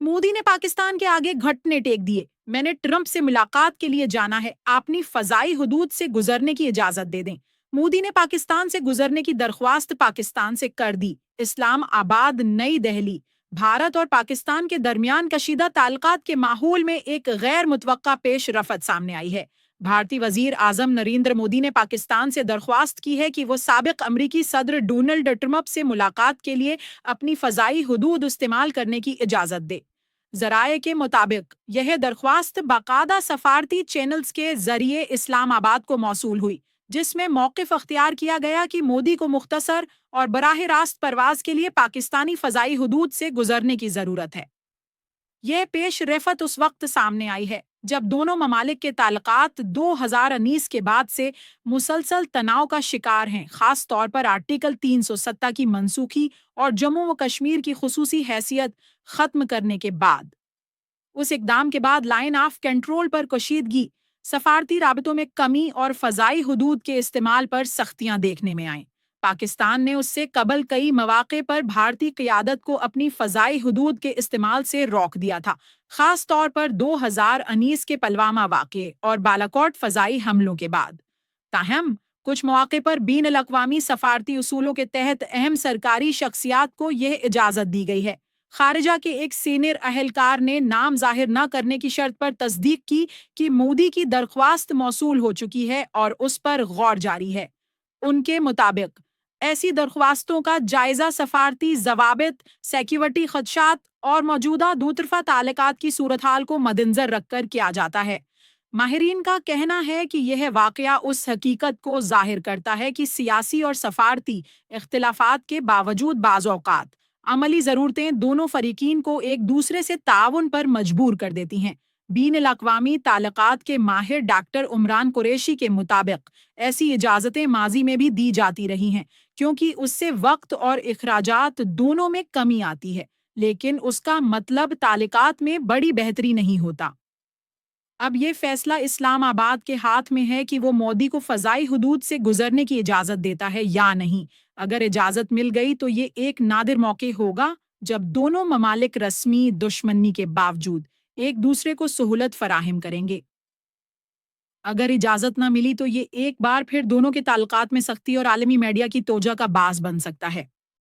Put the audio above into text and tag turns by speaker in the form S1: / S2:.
S1: مودی نے پاکستان کے آگے گھٹنے ٹیک دیے۔ میں نے ٹرمپ سے ملاقات کے لیے جانا ہے، اپنی فضائی حدود سے گزرنے کی اجازت دے دیں۔ مودی نے پاکستان سے گزرنے کی درخواست پاکستان سے کر دی۔ اسلام آباد، نئی دہلی۔ بھارت اور پاکستان کے درمیان کشیدہ تعلقات کے ماحول میں ایک غیر متوقع پیش رفت سامنے آئی ہے۔ بھارتی وزیر اعظم نریندر مودی نے پاکستان سے درخواست کی ہے کہ وہ سابق امریکی صدر ڈونلڈ ٹرمپ سے ملاقات کے لیے اپنی فضائی حدود استعمال کرنے کی اجازت دے۔ ذرائع کے مطابق یہ درخواست باقاعدہ سفارتی چینلز کے ذریعے اسلام آباد کو موصول ہوئی، جس میں موقف اختیار کیا گیا کہ مودی کو مختصر اور براہ راست پرواز کے لیے پاکستانی فضائی حدود سے گزرنے کی ضرورت ہے۔ یہ پیش رفت اس وقت سامنے آئی ہے جب دونوں ممالک کے تعلقات 2019 کے بعد سے مسلسل تناؤ کا شکار ہیں، خاص طور پر آرٹیکل 370 کی منسوخی اور جموں و کشمیر کی خصوصی حیثیت ختم کرنے کے بعد۔ اس اقدام کے بعد لائن آف کنٹرول پر کشیدگی، سفارتی رابطوں میں کمی اور فضائی حدود کے استعمال پر سختیاں دیکھنے میں آئیں۔ پاکستان نے اس سے قبل کئی مواقع پر بھارتی قیادت کو اپنی فضائی حدود کے استعمال سے روک دیا تھا، خاص طور پر 2019 کے پلوامہ واقعے اور بالاکوٹ فضائی حملوں کے بعد۔ تاہم کچھ مواقع پر بین الاقوامی سفارتی اصولوں کے تحت اہم سرکاری شخصیات کو یہ اجازت دی گئی ہے۔ خارجہ کے ایک سینئر اہلکار نے نام ظاہر نہ کرنے کی شرط پر تصدیق کی کہ مودی کی درخواست موصول ہو چکی ہے اور اس پر غور جاری ہے۔ ان کے مطابق ایسی درخواستوں کا جائزہ سفارتی ضوابط، سیکیورٹی خدشات اور موجودہ دوطرفہ تعلقات کی صورتحال کو مدنظر رکھ کر کیا جاتا ہے۔ ماہرین کا کہنا ہے کہ یہ واقعہ اس حقیقت کو ظاہر کرتا ہے کہ سیاسی اور سفارتی اختلافات کے باوجود بعض اوقات عملی ضرورتیں دونوں فریقین کو ایک دوسرے سے تعاون پر مجبور کر دیتی ہیں۔ بین الاقوامی تعلقات کے ماہر ڈاکٹر عمران قریشی کے مطابق ایسی اجازتیں ماضی میں بھی دی جاتی رہی ہیں، کیونکہ اس سے وقت اور اخراجات دونوں میں کمی آتی ہے، لیکن اس کا مطلب تعلقات میں بڑی بہتری نہیں ہوتا۔ اب یہ فیصلہ اسلام آباد کے ہاتھ میں ہے کہ وہ مودی کو فضائی حدود سے گزرنے کی اجازت دیتا ہے یا نہیں۔ اگر اجازت مل گئی تو یہ ایک نادر موقع ہوگا جب دونوں ممالک رسمی دشمنی کے باوجود ایک دوسرے کو سہولت فراہم کریں گے۔ اگر اجازت نہ ملی تو یہ ایک بار پھر دونوں کے تعلقات میں سختی اور عالمی میڈیا کی توجہ کا باعث بن سکتا ہے۔